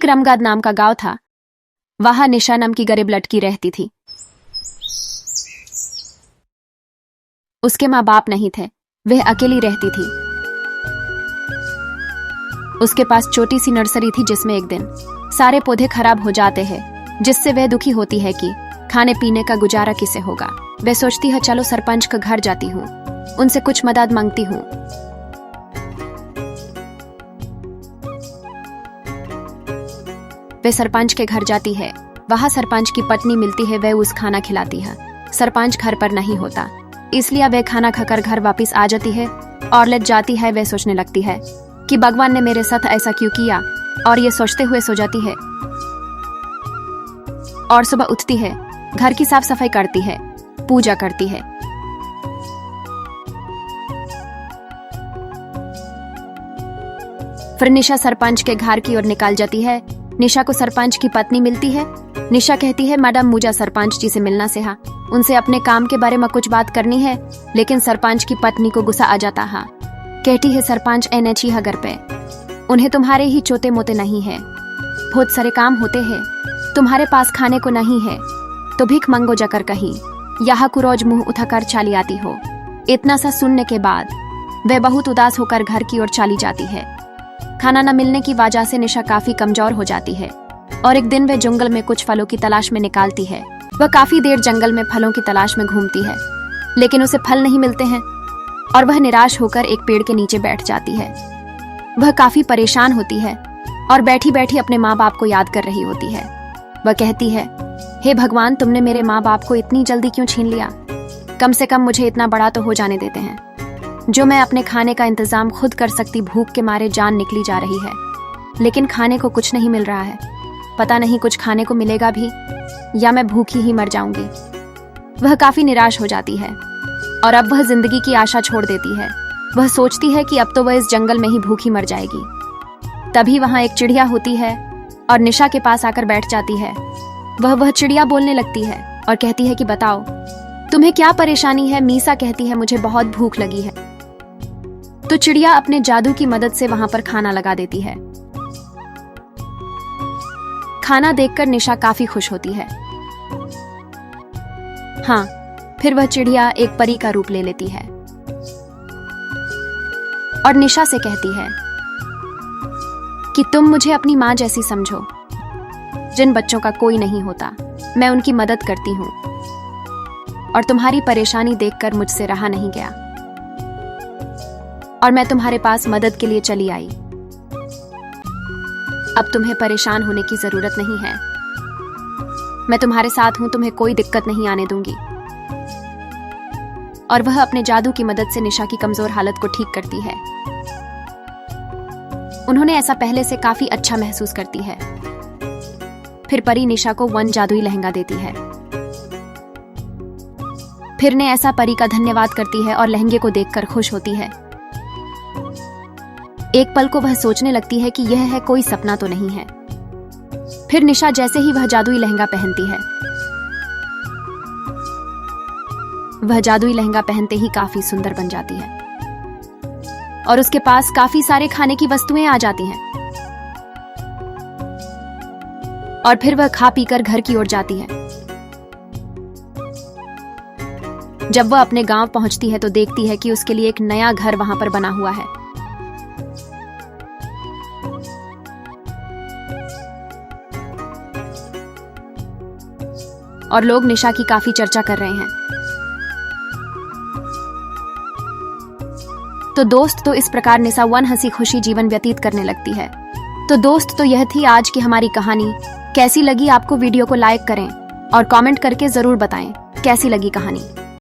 एक रमगाद नाम का गांव था। वहां निशा नाम की गरीब लड़की रहती थी। उसके माँ बाप नहीं थे, वह अकेली रहती थी। उसके पास छोटी सी नर्सरी थी जिसमें एक दिन सारे पौधे खराब हो जाते हैं, जिससे वह दुखी होती है कि खाने पीने का गुजारा किसे होगा। वह सोचती है चलो सरपंच के घर जाती हूँ, उनसे कुछ मदद मांगती हूँ। वह सरपंच के घर जाती है। वहां सरपंच की पत्नी मिलती है, वह उस खाना खिलाती है। सरपंच घर पर नहीं होता, इसलिए वह खाना खाकर घर वापस आ जाती है और लेट जाती है। वह सोचने लगती है कि भगवान ने मेरे साथ ऐसा क्यों किया, और ये सोचते हुए सो जाती है। और सुबह उठती है, घर की साफ सफाई करती है, पूजा करती है। फिर निशा सरपंच के घर की ओर निकल जाती है। निशा को सरपंच की पत्नी मिलती है। निशा कहती है मैडम मुझे सरपंच जी से मिलना से हा, उनसे अपने काम के बारे में कुछ बात करनी है। लेकिन सरपंच की पत्नी को गुस्सा आ जाता है। कहती है सरपंच एनएच ही घर पे, उन्हें तुम्हारे ही चोते मोते नहीं है, बहुत सारे काम होते हैं, तुम्हारे पास खाने को नहीं है तो भीख मंगो जाकर कहीं, यहाँ को रोज मुंह उठाकर चली आती हो। इतना सा सुनने के बाद वह बहुत उदास होकर घर की ओर चली जाती है। खाना न मिलने की वजह से निशा काफी कमजोर हो जाती है और एक दिन वह जंगल में कुछ फलों की तलाश में निकालती है। वह काफी देर जंगल में फलों की तलाश में घूमती है, लेकिन उसे फल नहीं मिलते हैं और वह निराश होकर एक पेड़ के नीचे बैठ जाती है। वह काफी परेशान होती है और बैठी बैठी अपने माँ बाप को याद कर रही होती है। वह कहती है हे भगवान, तुमने मेरे माँ बाप को इतनी जल्दी क्यों छीन लिया? कम से कम मुझे इतना बड़ा तो हो जाने देते हैं जो मैं अपने खाने का इंतजाम खुद कर सकती। भूख के मारे जान निकली जा रही है, लेकिन खाने को कुछ नहीं मिल रहा है। पता नहीं कुछ खाने को मिलेगा भी या मैं भूखी ही मर जाऊंगी। वह काफी निराश हो जाती है और अब वह जिंदगी की आशा छोड़ देती है। वह सोचती है कि अब तो वह इस जंगल में ही भूखी मर जाएगी। तभी वहां एक चिड़िया होती है और निशा के पास आकर बैठ जाती है। वह चिड़िया बोलने लगती है और कहती है कि बताओ तुम्हें क्या परेशानी है? मीसा कहती है मुझे बहुत भूख लगी है। तो चिड़िया अपने जादू की मदद से वहां पर खाना लगा देती है। खाना देखकर निशा काफी खुश होती है। हाँ, फिर वह चिड़िया एक परी का रूप ले लेती है और निशा से कहती है कि तुम मुझे अपनी मां जैसी समझो। जिन बच्चों का कोई नहीं होता, मैं उनकी मदद करती हूं और तुम्हारी परेशानी देखकर मुझसे रहा नहीं गया और मैं तुम्हारे पास मदद के लिए चली आई। अब तुम्हें परेशान होने की जरूरत नहीं है, मैं तुम्हारे साथ हूं, तुम्हें कोई दिक्कत नहीं आने दूंगी। और वह अपने जादू की मदद से निशा की कमजोर हालत को ठीक करती है। उन्होंने ऐसा पहले से काफी अच्छा महसूस करती है। फिर परी निशा को वन जादुई लहंगा देती है। फिर ने ऐसा परी का धन्यवाद करती है और लहंगे को देखकर खुश होती है। एक पल को वह सोचने लगती है कि यह है कोई सपना तो नहीं है। फिर निशा जैसे ही वह जादुई लहंगा पहनती है, वह जादुई लहंगा पहनते ही काफी सुंदर बन जाती है और उसके पास काफी सारे खाने की वस्तुएं आ जाती हैं। और फिर वह खा पीकर घर की ओर जाती है। जब वह अपने गांव पहुंचती है तो देखती है कि उसके लिए एक नया घर वहां पर बना हुआ है। और लोग निशा की काफी चर्चा कर रहे हैं। तो दोस्त, तो इस प्रकार निशा वन हंसी खुशी जीवन व्यतीत करने लगती है। तो दोस्त, तो यह थी आज की हमारी कहानी। कैसी लगी आपको? वीडियो को लाइक करें और कमेंट करके जरूर बताएं कैसी लगी कहानी।